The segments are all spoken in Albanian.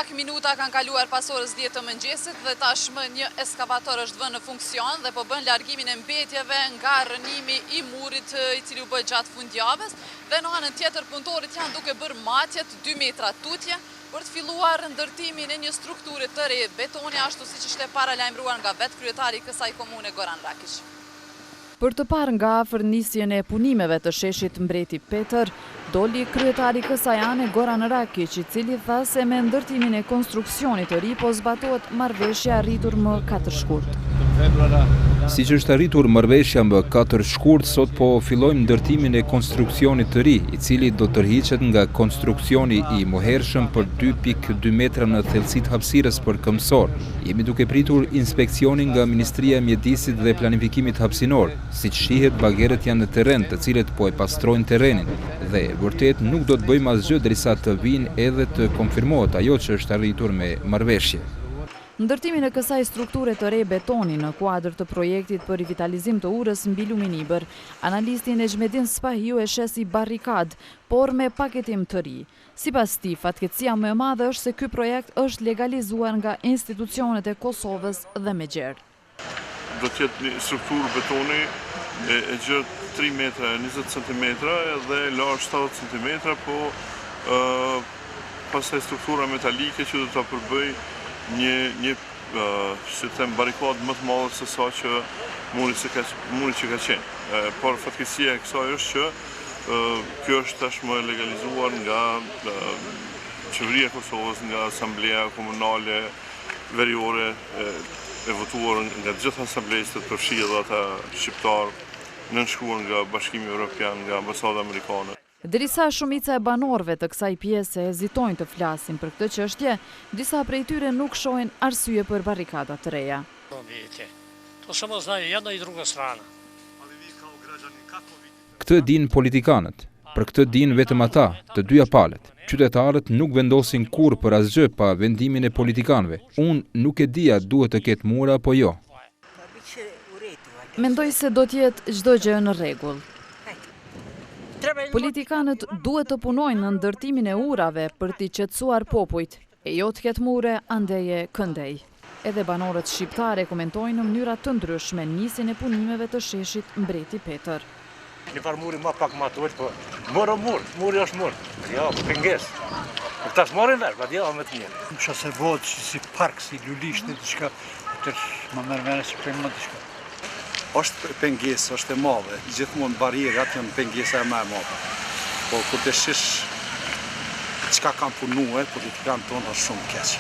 Pak minuta kanë kaluar pas orës 10 të mëngjesit dhe tashmë një eskavator është vënë në funksion dhe po bën largimin e mbetjeve nga rënimi i murit i cili u bë gjatë fundjavës dhe në anën tjetër punëtorët janë duke bërë matjet 2 metra tutje për të filluar ndërtimin e një strukture të re betoni ashtu siç ishte paralajmëruar nga vetë kryetari i kësaj komune Goran Rakić. Për të parë nga afër nisjen e punimeve të sheshit Mbreti Petër, doli kryetari i kësaj ane Goran Rakić, i cili tha se me ndërtimin e konstruksionit të ri po zbatohet marrëveshja arritur më 4 shkurt. Siç është arritur marrëveshja më 4 shkurt, sot po fillojmë ndërtimin e konstruksionit të ri, i cili do tërhiqet nga konstruksioni i mohershëm për 2.2 metra në thellësitë hapësirës për këmbësor. Jemi duke pritur inspeksionin nga Ministria e Mjedisit dhe Planifikimit Hapësinor. Siç shihet, bagerët janë në terren, të cilët po e pastrojnë terrenin dhe vërtet nuk do të bëjmë asgjë derisa të vinë edhe të konfirmohet ajo që është arritur me marrëveshje. Ndërtimin e kësaj strukture të re betoni në kuadër të projektit për rivitalizim të urës mbi Luminibër, analisti Nexhmedin Spahiu e shesi barrikad, por me paketim të ri. Sipas tij, fatkeqësia më e madhe është se ky projekt është legalizuar nga institucionet e Kosovës dhe me gjerë. Do të jetë një strukturë betoni e gjatë 3 metra 20 cm dhe larg 70 cm, po pastaj struktura metalike që do ta përbëj një si të them barikadë më të madhe se sa që muri që ka qenë. Por fatkeqësia e kësaj është që kjo është tashmë legalizuar nga Qeveria e Kosovës, nga Asamblea Komunale Veriore, e votuar nga gjithë asamblejtë të përfshirë dhe ata shqiptar, nënshkruar nga Bashkimi Evropian, nga Ambasada Amerikane. Derisa shumica e banorëve të kësaj pjese hezitojnë të flasin për këtë çështje, disa prej tyre nuk shohin arsye për barrikada të reja. Këtë din politikanët, për këtë din vetëm ata, të dyja palët. Qytetarët nuk vendosin kurrë për asgjë pa vendimin e politikanëve. Unë nuk e dija duhet të ketë mura apo jo. Mendoj se do të jetë çdo gjë në rregull. Politikanët duhet të punojnë në ndërtimin e urave për t'i qetësuar popujt, e jo të ketë mure andeje këndej. Edhe banorët shqiptare komentojnë në mënyra të ndryshme nisjen e punimeve të sheshit Mbreti Petër. Një farë muri ma pak ma tull, po muri është mur, jo, pengesë. Këta s'morin vesh, pa djela me të mirë. Më qa se vodë si park, si lulisht, në të shka, të më mërmene si për më të shka. Është pengesë, është e madhe, gjithmonë barierat janë pengesa e më e madhe. Po kur të shish çka kanë punuar, politikanët tonë është shumë keq.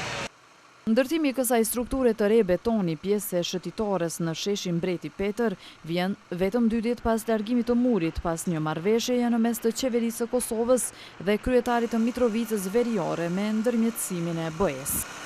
Ndërtimi i kësaj strukture të re betoni, pjesë e shëtitores në sheshin Mbreti Petër, vjen vetëm 2 ditë pas largimit të murit, pas një marrëveshjeje në mes të qeverisë së Kosovës dhe kryetarit të Mitrovicës Veriore me ndërmjetësimin e BE-s.